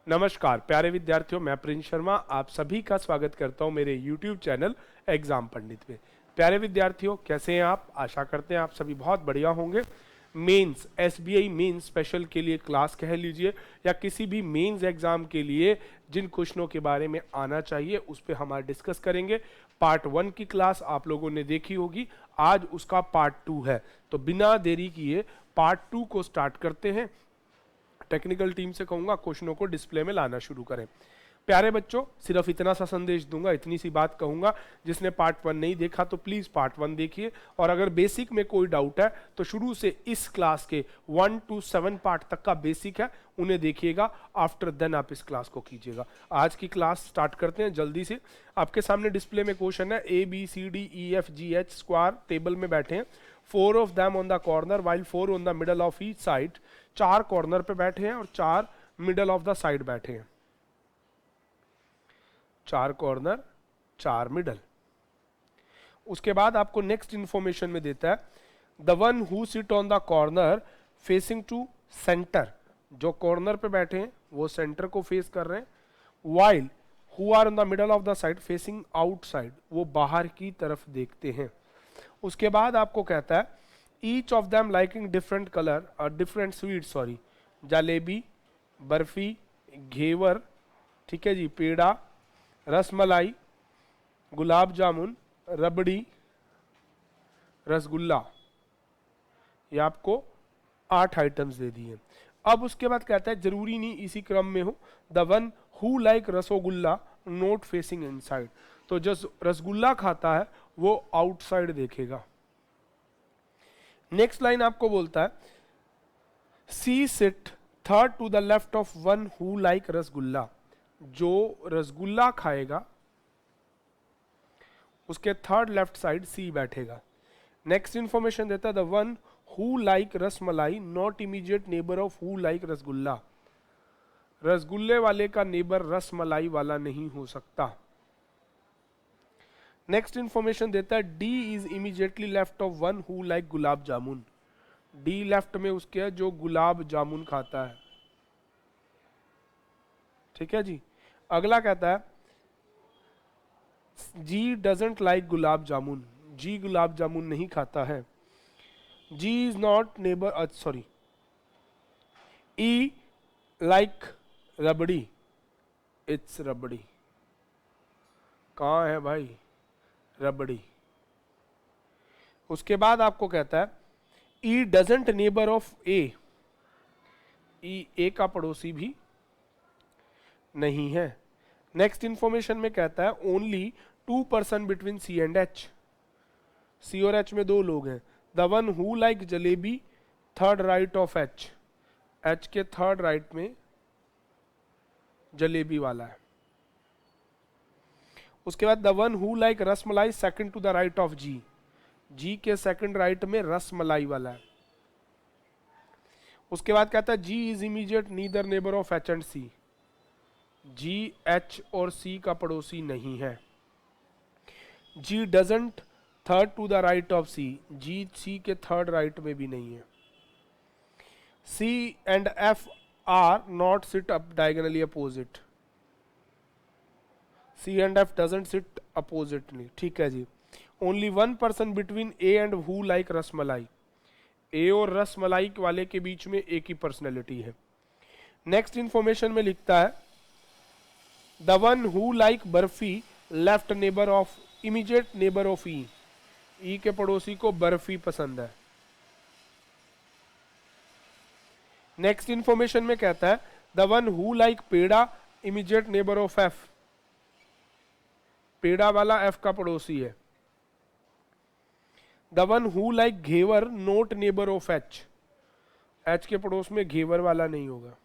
नमस्कार प्यारे विद्यार्थियों, मैं प्रिंस शर्मा आप सभी का स्वागत करता हूं मेरे YouTube चैनल एग्जाम पंडित में। प्यारे विद्यार्थियों, कैसे हैं आप? आशा करते हैं आप सभी बहुत बढ़िया होंगे। मेंस SBI मेंस स्पेशल के लिए क्लास कह लीजिए या किसी भी मेंस एग्जाम के लिए जिन क्वेश्चनों के बारे में आना चाहिए उस पर हम आज डिस्कस करेंगे। पार्ट 1 की क्लास आप लोगों ने देखी होगी, आज उसका पार्ट 2 है। तो बिना देरी किए पार्ट 2 को स्टार्ट करते हैं। टेक्निकल टीम से कहूंगा क्वेश्चनों को डिस्प्ले में लाना शुरू करें। प्यारे बच्चों, सिर्फ इतना सा संदेश दूंगा, इतनी सी बात कहूंगा, जिसने पार्ट 1 नहीं देखा तो प्लीज पार्ट 1 देखिए, और अगर बेसिक में कोई डाउट है तो शुरू से इस क्लास के 1 to 7 पार्ट तक का बेसिक है उन्हें देखिएगा, आफ्टर देन आप इस क्लास को कीजिएगा। आज की क्लास स्टार्ट करते हैं जल्दी से। आपके सामने डिस्प्ले में क्वेश्चन है ABCDEFGH स्क्वायर टेबल में बैठे हैं, 4 of them on the corner while 4 on the middle of each side. 4 corner पे बैठे हैं और 4 मिडल ऑफ द साइड बैठे हैं। 4 कॉर्नर 4 मिडल। उसके बाद आपको नेक्स्ट इंफॉर्मेशन में देता है the one who sit on the corner facing to centre. जो कॉर्नर पे बैठे हैं वो सेंटर को फेस कर रहे हैं, while who are on the middle of the side facing outside, वो बाहर की तरफ देखते हैं। उसके बाद आपको कहता है each of them liking different colour और डिफरेंट स्वीट, जलेबी, बर्फी, घेवर, ठीक है जी, पेड़ा, रसमलाई, गुलाब जामुन, रबड़ी, रसगुल्ला। ये आपको 8 आइटम्स दे दिए। अब उसके बाद कहता है जरूरी नहीं इसी क्रम में हो, the one who like rasogolla note facing inside. तो जो रसगुल्ला खाता है वो आउटसाइड देखेगा। नेक्स्ट लाइन आपको बोलता है C sit third to the left of one who like rasgulla. जो रसगुल्ला खाएगा उसके थर्ड लेफ्ट साइड सी बैठेगा। नेक्स्ट इंफॉर्मेशन देता है the one who like rasmalai not immediate neighbour of who like rasgulla. रसगुल्ले वाले का नेबर रसमलाई वाला नहीं हो सकता। नेक्स्ट इंफॉर्मेशन देता है D is immediately left of one who like gulab jamun. D left में उसके है जो गुलाब जामुन खाता है। ठीक है जी। अगला कहता है जी डजंट लाइक गुलाब जामुन। जी गुलाब जामुन नहीं खाता है। G is not neighbour, sorry, E like rabri, it's rabri. कहाँ है भाई रबड़ी। उसके बाद आपको कहता है E doesn't neighbour of A. E A का पड़ोसी भी नहीं है। नेक्स्ट इंफॉर्मेशन में कहता है only 2 person between C and H. C और एच में 2 लोग हैं। The one who like jalebi third right of H. H के थर्ड राइट में जलेबी वाला है। उसके बाद the one who like rasmalai second to the right of G. G के सेकंड राइट में रसमलाई वाला है। उसके बाद कहता है G is immediate neither neighbour of H and C. G H और सी का पड़ोसी नहीं है। G doesn't third to the right of C. G C के थर्ड राइट में भी नहीं है। C and F are not sit up diagonally opposite. C and F doesn't sit oppositely. ठीक है जी। Only 1 person between A and who like rasmalai. A और रसमलाई वाले के बीच में एक ही पर्सनैलिटी है। नेक्स्ट इंफॉर्मेशन में लिखता है the one who like barfi left neighbour of immediate neighbour of E. E के पड़ोसी को बर्फी पसंद है। नेक्स्ट इंफॉर्मेशन में कहता है the one who like peda immediate neighbour of F. Peda वाला एफ का पड़ोसी है। The one who like ghevar not neighbour of H. H के पड़ोस में घेवर वाला नहीं होगा।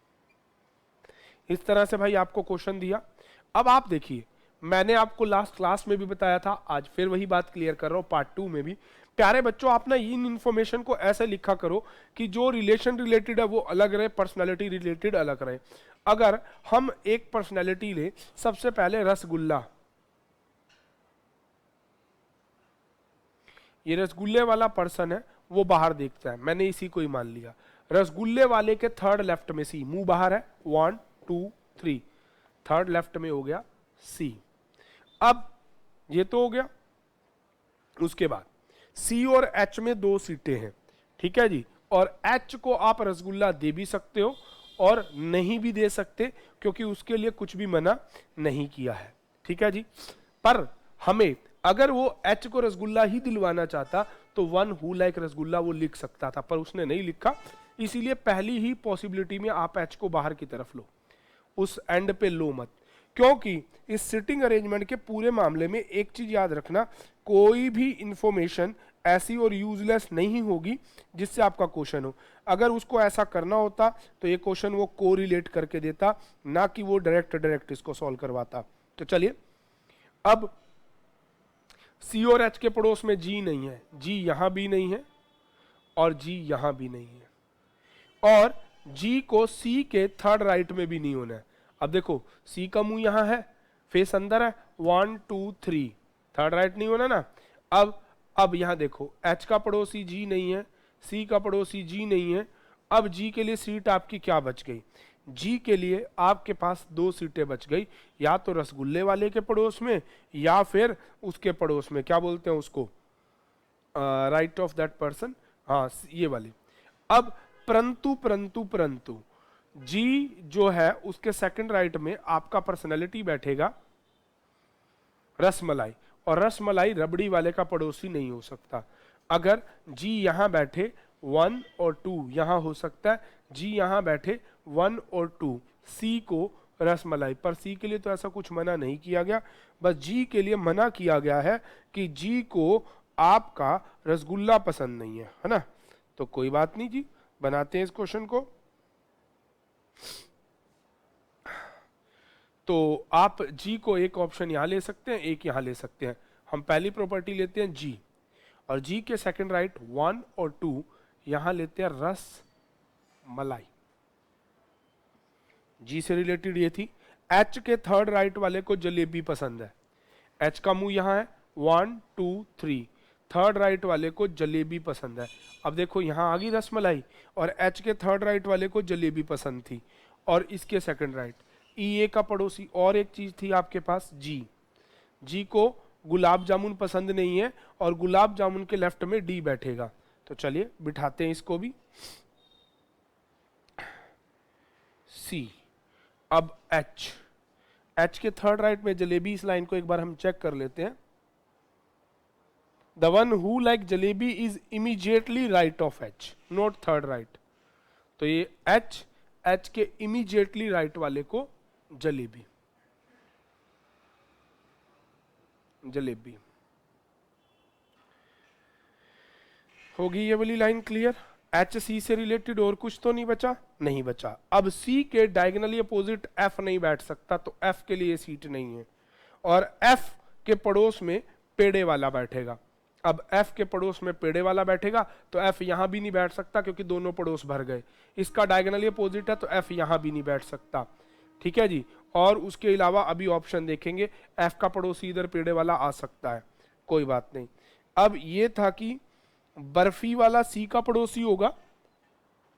इस तरह से भाई आपको क्वेश्चन दिया। अब आप देखिए, मैंने आपको लास्ट क्लास में भी बताया था, आज फिर वही बात क्लियर कर रहा हूं पार्ट 2 में भी। प्यारे बच्चों, आप ना इन इंफॉर्मेशन को ऐसे लिखा करो कि जो रिलेशन रिलेटेड है वो अलग रहे, पर्सनालिटी रिलेटेड अलग रहे। अगर हम एक पर्सनालिटी ले, सबसे पहले रसगुल्ला। ये रसगुल्ले वाला पर्सन है, वो बाहर देखता है, मैंने इसी को ही मान लिया। रसगुल्ले वाले के थर्ड लेफ्ट में सी, मुंह बाहर है, 1 2 3, थर्ड लेफ्ट में हो गया सी। अब ये तो हो गया। उसके बाद सी और एच में 2 सीटें हैं, ठीक है जी, और एच को आप रसगुल्ला दे भी सकते हो और नहीं भी दे सकते, क्योंकि उसके लिए कुछ भी मना नहीं किया है, ठीक है जी। पर हमें अगर वो एच को रसगुल्ला ही दिलवाना चाहता तो वन हु लाइक रसगुल्ला वो लिख सकता था, पर उसने नहीं लिखा, इसीलिए पहली ही पॉसिबिलिटी में आप एच को बाहर की तरफ लो, उस एंड पे लो मत। क्योंकि इस सिटिंग अरेंजमेंट के पूरे मामले में एक चीज याद रखना, कोई भी इंफॉर्मेशन ऐसी और यूजलेस नहीं होगी जिससे आपका क्वेश्चन हो। अगर उसको ऐसा करना होता तो ये क्वेश्चन वो कोरिलेट करके देता, ना कि वो डायरेक्ट इसको सॉल्व करवाता। तो चलिए, अब सी और एच के पड़ोस में जी नहीं है, जी यहां भी नहीं है और जी यहां भी नहीं है, और जी को सी के थर्ड राइट में भी नहीं होना है। अब देखो सी का मुंह यहां है, फेस अंदर है, 1 2 3, थर्ड राइट नहीं होना ना। अब यहां देखो एच का पड़ोसी जी नहीं है, सी का पड़ोसी जी नहीं है। अब जी के लिए सीट आपकी क्या बच गई? जी के लिए आपके पास 2 सीटें बच गई, या तो रसगुल्ले वाले के पड़ोस में या फिर उसके पड़ोस में, क्या बोलते हैं उसको, राइट ऑफ दैट पर्सन, हाँ ये वाली। अब परंतु परंतु परंतु जी जो है उसके सेकंड राइट में आपका पर्सनैलिटी बैठेगा रसमलाई, और रसमलाई रबड़ी वाले का पड़ोसी नहीं हो सकता। अगर जी यहां बैठे 1 और 2 यहां हो सकता है, जी यहां बैठे 1 और 2, सी को रसमलाई, पर सी के लिए तो ऐसा कुछ मना नहीं किया गया, बस जी के लिए मना किया गया है कि जी को आपका रसगुल्ला पसंद नहीं है ना। तो कोई बात नहीं जी, बनाते हैं इस क्वेश्चन को। तो आप जी को एक ऑप्शन यहां ले सकते हैं, एक यहां ले सकते हैं। हम पहली प्रॉपर्टी लेते हैं जी, और जी के सेकंड राइट 1 और 2 यहां लेते हैं रस मलाई। जी से रिलेटेड ये थी। एच के थर्ड राइट वाले को जलेबी पसंद है, एच का मुंह यहां है, 1 2 3, थर्ड राइट वाले को जलेबी पसंद है। अब देखो यहां आ गई रसमलाई, और एच के थर्ड राइट वाले को जलेबी पसंद थी, और इसके सेकंड राइट ई ए का पड़ोसी और एक चीज थी आपके पास जी, जी को गुलाब जामुन पसंद नहीं है, और गुलाब जामुन के लेफ्ट में डी बैठेगा। तो चलिए बिठाते हैं इसको भी, सी। अब एच, एच के थर्ड राइट में जलेबी, इस लाइन को एक बार हम चेक कर लेते हैं। The one who like jalebi is immediately right of H, not third right. तो ये एच, एच के इमीडिएटली राइट वाले को जलेबी, जलेबी होगी ये वाली लाइन क्लियर। एच सी से रिलेटेड और कुछ तो नहीं बचा, नहीं बचा। अब सी के डायगोनली अपोजिट एफ नहीं बैठ सकता, तो एफ के लिए सीट नहीं है, और एफ के पड़ोस में पेड़े वाला बैठेगा। अब एफ के पड़ोस में पेड़े वाला बैठेगा तो एफ यहां भी नहीं बैठ सकता, क्योंकि दोनों पड़ोस भर गए। इसका डायगोनली अपोजिट है तो एफ यहां भी नहीं बैठ सकता, ठीक है जी। और उसके अलावा अभी ऑप्शन देखेंगे, एफ का पड़ोसी इधर पेड़े वाला आ सकता है, कोई बात नहीं। अब ये था कि बर्फी वाला सी का पड़ोसी होगा,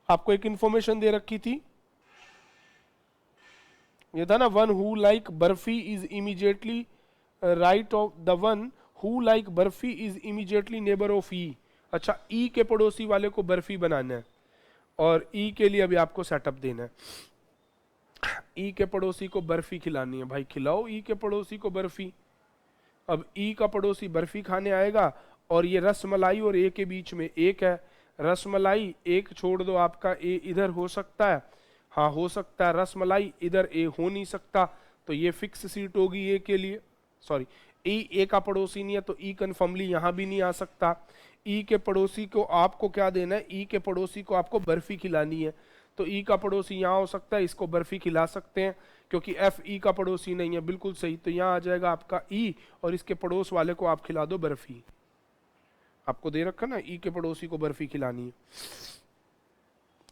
आपको एक इंफॉर्मेशन दे रखी थी, ये था ना, one who like barfi is immediately right of, the one who like barfi is immediately neighbour of E. अच्छा, ई के पड़ोसी वाले को बर्फी बनाना है, और ई के लिए अभी आपको सेटअप देना है। ई के पड़ोसी को बर्फी खिलानी है, भाई खिलाओ ई के पड़ोसी को बर्फी। अब ई का पड़ोसी बर्फी खाने आएगा, और ये रसमलाई और ए के बीच में एक है, रसमलाई एक छोड़ दो, आपका ए इधर हो सकता है, हाँ हो सकता है, रसमलाई इधर ए हो नहीं सकता, तो ये फिक्स सीट होगी ए के लिए। सॉरी, ए का पड़ोसी नहीं है तो ई कन्फर्मली यहां भी नहीं आ सकता। ई के पड़ोसी को आपको क्या देना है, ई के पड़ोसी को आपको बर्फी खिलानी है, तो ई का पड़ोसी यहां हो सकता है, इसको बर्फी खिला सकते हैं, क्योंकि एफ ई का पड़ोसी नहीं है, बिल्कुल सही। तो यहां आ जाएगा आपका ई, और इसके पड़ोस वाले को आप खिला दो बर्फी, आपको दे रखा ना, ई के पड़ोसी को बर्फी खिलानी है।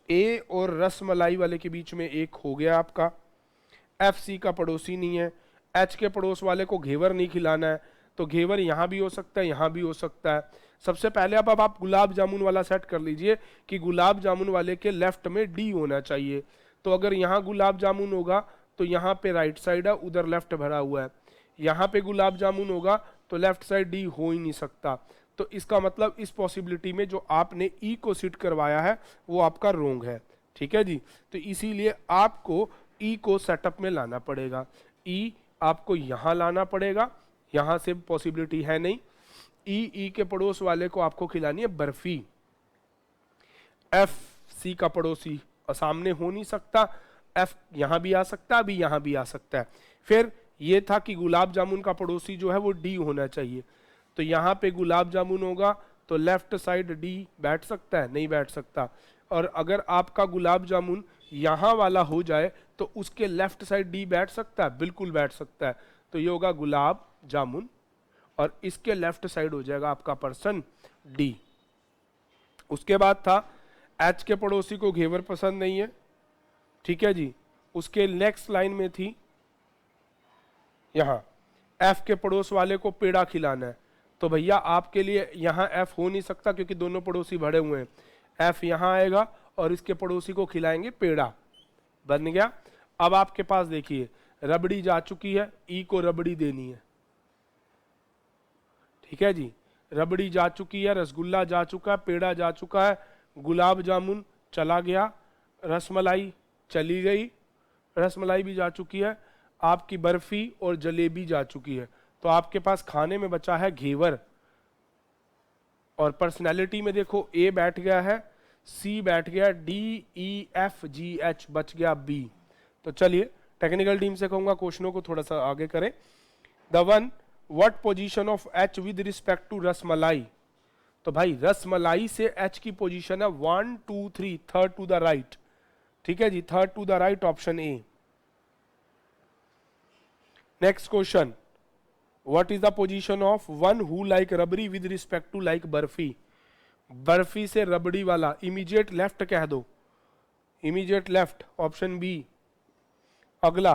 ए और रसमलाई वाले के बीच में एक हो गया आपका, एफ सी का पड़ोसी नहीं है, एच के पड़ोस वाले को घेवर नहीं खिलाना है, तो घेवर यहां भी हो सकता है, यहां भी हो सकता है। सबसे पहले अब आप गुलाब जामुन वाला सेट कर लीजिए कि गुलाब जामुन वाले के लेफ्ट में डी होना चाहिए, तो अगर यहां गुलाब जामुन होगा तो यहाँ पे राइट साइड है, उधर लेफ्ट भरा हुआ है। यहाँ पे गुलाब जामुन होगा तो लेफ्ट साइड डी हो ही नहीं सकता। तो इसका मतलब इस पॉसिबिलिटी में जो आपने ई को सिट करवाया है वो आपका रोंग है। ठीक है जी, तो इसीलिए आपको ई को सेटअप में लाना पड़ेगा। ई आपको यहाँ लाना पड़ेगा, यहाँ से पॉसिबिलिटी है नहीं। ई के पड़ोस वाले को आपको खिलानी है बर्फी। एफ सी का पड़ोसी सामने हो नहीं सकता, एफ यहां भी आ सकता है, अभी यहां भी आ सकता है। फिर ये था कि गुलाब जामुन का पड़ोसी जो है वो डी होना चाहिए, तो यहां पे गुलाब जामुन होगा तो लेफ्ट साइड डी बैठ सकता है, नहीं बैठ सकता। और अगर आपका गुलाब जामुन यहां वाला हो जाए तो उसके लेफ्ट साइड डी बैठ सकता है, बिल्कुल बैठ सकता है। तो ये होगा गुलाब जामुन और इसके लेफ्ट साइड हो जाएगा आपका पर्सन डी। उसके बाद था एच के पड़ोसी को घेवर पसंद नहीं है, ठीक है जी। उसके नेक्स्ट लाइन में थी यहां एफ के पड़ोस वाले को पेड़ा खिलाना है, तो भैया आपके लिए यहां एफ हो नहीं सकता क्योंकि दोनों पड़ोसी भरे हुए हैं। एफ यहां आएगा और इसके पड़ोसी को खिलाएंगे पेड़ा, बन गया। अब आपके पास देखिए रबड़ी जा चुकी है, ई को रबड़ी देनी है, ठीक है जी। रबड़ी जा चुकी है, रसगुल्ला जा चुका है, पेड़ा जा चुका है, गुलाब जामुन चला गया, रसमलाई चली गई, रसमलाई भी जा चुकी है, आपकी बर्फी और जलेबी जा चुकी है। तो आपके पास खाने में बचा है घेवर। और पर्सनैलिटी में देखो ए बैठ गया है, सी बैठ गया, D E F G H बच गया बी। तो चलिए टेक्निकल टीम से कहूंगा क्वेश्चनों को थोड़ा सा आगे करें। The one what position of H with respect to Rasmalai. तो भाई रसमलाई से एच की पोजीशन है 1 2 3, थर्ड टू द राइट, ठीक है जी, third to the right, option A. Next question, what is the position of one who like rabri with respect to like barfi. Barfi से रबड़ी वाला इमीडिएट लेफ्ट कह दो, इमीडिएट लेफ्ट, ऑप्शन बी। अगला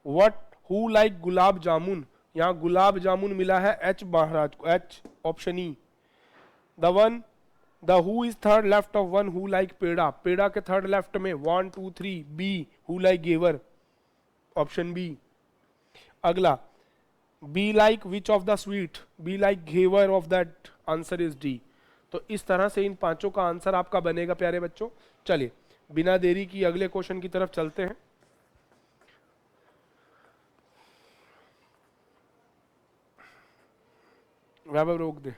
what who like gulab jamun, यहां गुलाब जामुन मिला है एच महाराज को, H, option E. The one the who is third left of one who like peda, peda के थर्ड लेफ्ट में 1 2 3, B who like ghevar, option B. अगला B like which of the sweet, B like ghevar of that, answer is D. तो इस तरह से इन पांचों का answer आपका बनेगा प्यारे बच्चों। चलिए बिना देरी की अगले क्वेश्चन की तरफ चलते हैं। वैभव रोक दे।